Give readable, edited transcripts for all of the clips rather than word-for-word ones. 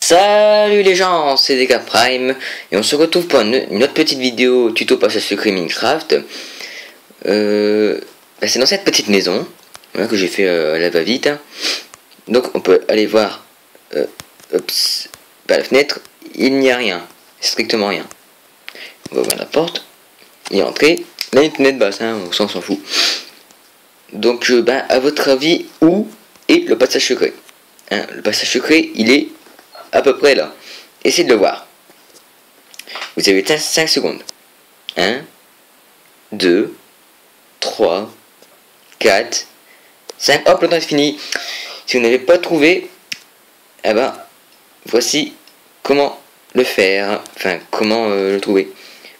Salut les gens, c'est Dega Prime et on se retrouve pour une autre petite vidéo tuto passage secret Minecraft. C'est dans cette petite maison que j'ai fait à la va-vite. Donc on peut aller voir par la fenêtre, il n'y a rien, strictement rien. On va ouvrir la porte et entrer. Là il y a une fenêtre basse, on s'en fout. Donc à votre avis, où est le passage secret? Le passage secret, il est à peu près là. Essayez de le voir. Vous avez 5 secondes. 1, 2, 3, 4, 5. Hop, le temps est fini. Si vous n'avez pas trouvé, eh ben, voici comment le faire. Enfin, comment le trouver.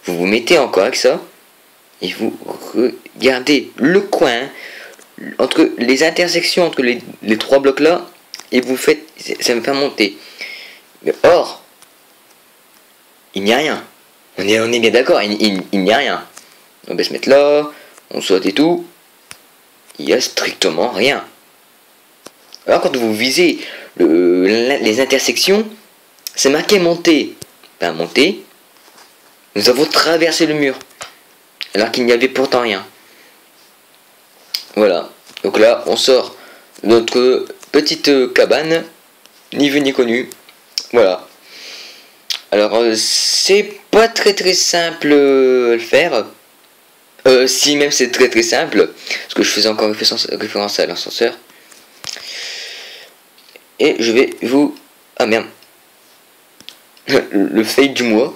Vous vous mettez encore avec ça. Et vous regardez le coin entre les intersections entre les trois blocs là. Et vous faites, ça me fait monter. Mais or, il n'y a rien. On est bien d'accord, il n'y a rien. On va se mettre là, on saute et tout. Il n'y a strictement rien. Alors quand vous visez les intersections, c'est marqué monter. Ben monter, nous avons traversé le mur. Alors qu'il n'y avait pourtant rien. Voilà. Donc là, on sort notre petite cabane, ni vu ni connu. Voilà. Alors c'est pas très simple à le faire. Si même c'est très simple, parce que je faisais encore référence à l'ascenseur. Et je vais vous... Ah merde. le fail du mois.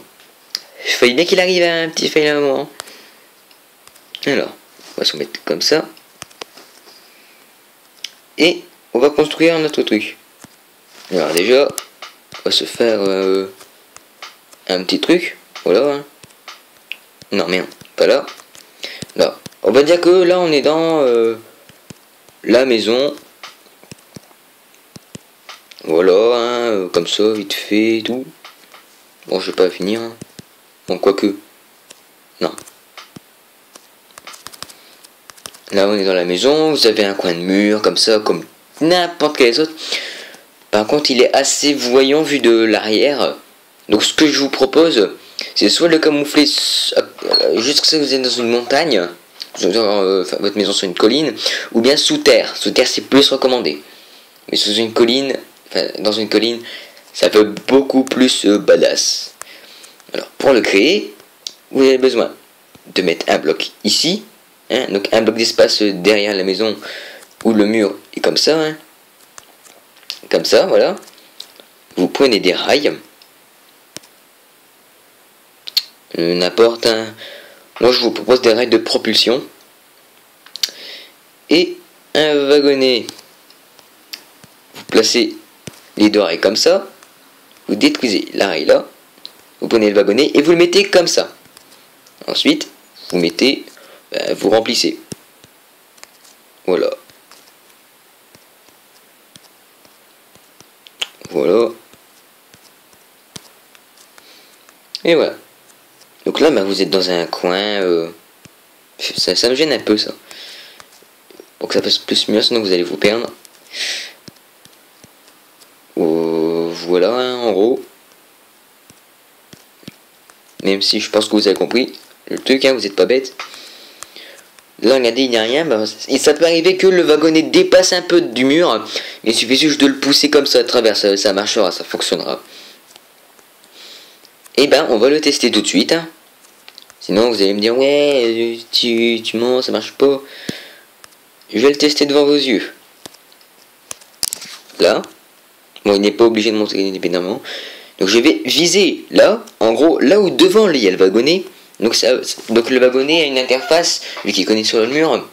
Je fallait bien qu'il arrive à un petit fail à un moment. Alors, on va se mettre comme ça. Et on va construire notre truc. Alors déjà, on va se faire un petit truc. Voilà. Non, merde, pas là. Là. On va dire que là, on est dans la maison. Voilà, comme ça, vite fait et tout. Bon, je vais pas finir. Bon, quoique. Non. Là, on est dans la maison. Vous avez un coin de mur, comme ça, comme n'importe quel autre. Par contre, il est assez voyant vu de l'arrière. Donc, ce que je vous propose, c'est soit le camoufler jusqu'à que vous êtes dans une montagne, votre maison sur une colline, ou bien sous terre. Sous terre, c'est plus recommandé. Mais sous une colline, dans une colline, ça fait beaucoup plus badass. Alors, pour le créer, vous avez besoin de mettre un bloc ici, donc un bloc d'espace derrière la maison où le mur est comme ça, comme ça, voilà. Vous prenez des rails, n'importe un. Moi, je vous propose des rails de propulsion et un wagonnet. Vous placez les deux rails comme ça, vous détruisez la rail là, vous prenez le wagonnet et vous le mettez comme ça. Ensuite, vous mettez, vous remplissez. Voilà. Voilà. Et voilà. Donc là, vous êtes dans un coin. Ça me gêne un peu ça. Pour que ça fasse plus mieux, sinon vous allez vous perdre. Voilà, en gros. Même si je pense que vous avez compris le truc, vous n'êtes pas bête. Là, regardez, il n'y a rien. Ça peut arriver que le wagonnet dépasse un peu du mur. Mais il suffit juste de le pousser comme ça à travers. Ça marchera, ça fonctionnera. Et on va le tester tout de suite. Sinon, vous allez me dire, ouais, tu mens, ça marche pas. Je vais le tester devant vos yeux. Là. Bon, il n'est pas obligé de montrer indépendamment. Donc, je vais viser là. En gros, là où devant il y a le wagonnet. Donc le wagonnet a une interface, vu qu'il connaît sur le mur,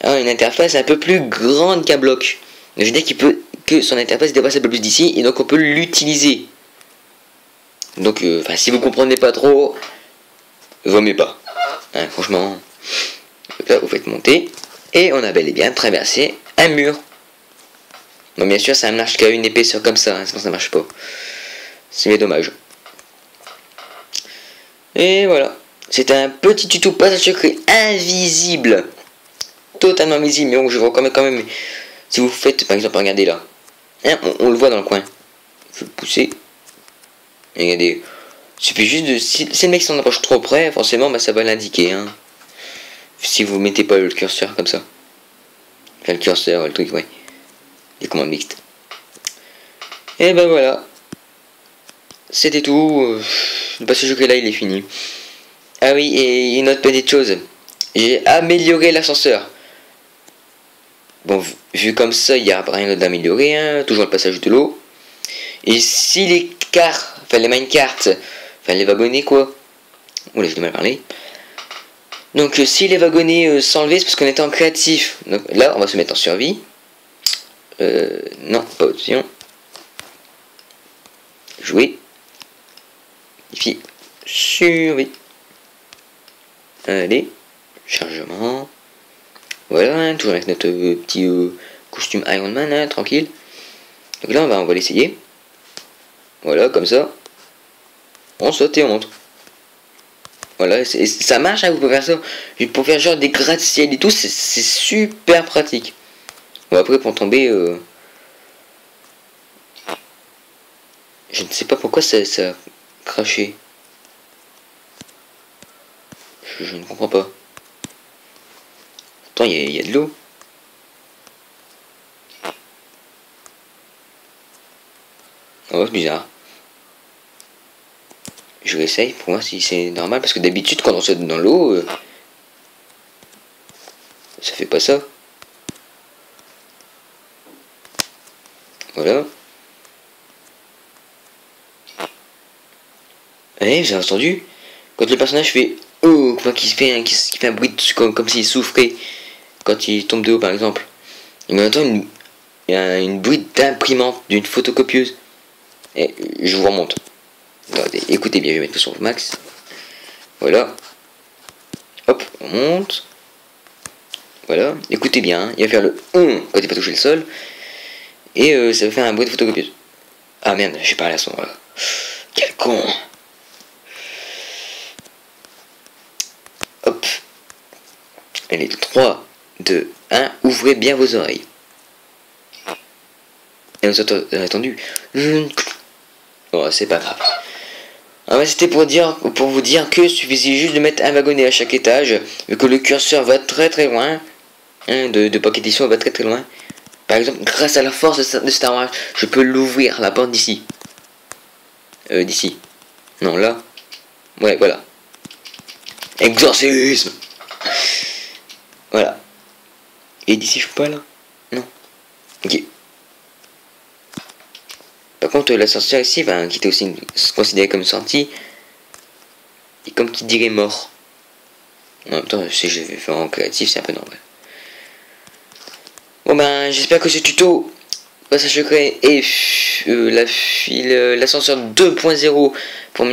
a une interface un peu plus grande qu'un bloc. Donc, je veux dire que son interface dépasse un peu plus d'ici, et donc on peut l'utiliser. Donc, si vous comprenez pas trop, vaut mieux pas. Franchement, là, vous faites monter, et on a bel et bien traversé un mur. Donc, bien sûr, ça marche qu'à une épaisseur comme ça, sinon ça marche pas. C'est dommage. Et voilà, c'est un petit tuto passage secret invisible, totalement invisible, mais bon, je vous recommande quand même, si vous faites, par exemple, regardez là, on le voit dans le coin, Je vais le pousser. Et regardez. Il suffit juste de... Si le mec s'en approche trop près, forcément, bah, ça va l'indiquer. Hein. Si vous mettez pas le curseur comme ça. Enfin, le curseur, le truc, ouais. Les commandes mixtes. Et ben voilà. C'était tout. Le passage auquel là, il est fini. Ah oui, et une autre petite chose. J'ai amélioré l'ascenseur. Bon, vu comme ça, il n'y a rien d'améliorer, hein, toujours le passage de l'eau. Et si les cars, enfin les minecarts, enfin les wagonnets quoi. Oula, j'ai du mal à parler. Donc si les wagonnets s'enlevaient, c'est parce qu'on était en créatif. Donc là, on va se mettre en survie. Non, pas option. Jouer. Ici, survie. Allez, chargement. Voilà, hein, toujours avec notre petit costume Iron Man, hein, tranquille. Donc là, on va l'essayer. Voilà, comme ça. On saute et on monte. Voilà, ça marche, hein, vous pouvez faire ça. Pour faire genre des gratte-ciel et tout, c'est super pratique. Bon, après, pour tomber... Je ne sais pas pourquoi ça a craché. Je ne comprends pas. Attends, il y a de l'eau. Oh, c'est bizarre. Je réessaye pour voir si c'est normal. Parce que d'habitude, quand on saute dans l'eau, ça fait pas ça. Voilà. Eh, vous avez entendu? Quand le personnage fait oh, qui fait un bruit comme s'il souffrait quand il tombe de haut par exemple. Et en même temps, il y a une bruit d'imprimante d'une photocopieuse. Et je vous remonte. Attendez, écoutez bien, je vais mettre sur max. Voilà. Hop, on monte. Voilà, écoutez bien, hein. Il va faire le quand il va toucher le sol. Et ça va faire un bruit de photocopieuse. Ah merde, je suis pas allé à ce moment-là. Quel con. Hop. Allez, 3, 2, 1, ouvrez bien vos oreilles. Et on s'est attendu. Oh, c'est pas grave. Ah ouais, c'était pour vous dire que suffisait juste de mettre un wagonnet à chaque étage, vu que le curseur va très très loin, hein, de Pocket Edition va très très loin. Par exemple, grâce à la force de Star Wars, je peux l'ouvrir, la porte d'ici. D'ici. Non, là. Ouais, voilà. Exorcisme. Voilà. Et d'ici, je peux pas, là? Non. Ok. Par contre, l'ascenseur ici, qui était aussi considéré comme sortie, et comme qui dirait mort. En même temps, si je vais faire en créatif, c'est un peu normal. Bon j'espère que ce tuto passage secret et l'ascenseur 2.0 pour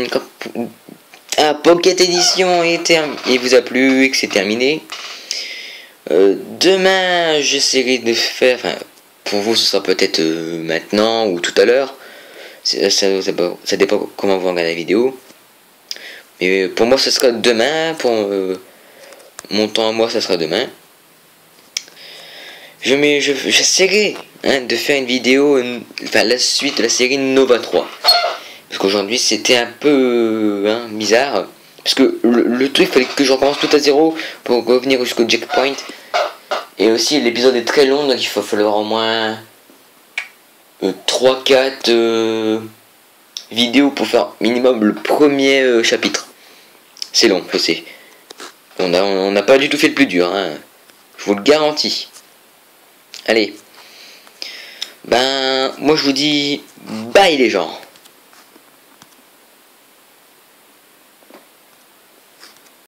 Pocket Edition et vous a plu et que c'est terminé. Demain, j'essaierai de faire, pour vous, ce sera peut-être maintenant ou tout à l'heure. Ça dépend comment vous regardez la vidéo. Mais pour moi, ce sera demain. Pour mon temps à moi, ça sera demain. J'essaierai de faire une vidéo, la suite de la série Nova 3. Parce qu'aujourd'hui, c'était un peu bizarre. Parce que le truc, il fallait que je recommence tout à zéro pour revenir jusqu'au checkpoint. Et aussi, l'épisode est très long, donc il va falloir au moins 3-4 vidéos pour faire minimum le premier chapitre. C'est long, je sais. On n'a pas du tout fait le plus dur, hein. Je vous le garantis. Allez. Moi je vous dis bye les gens.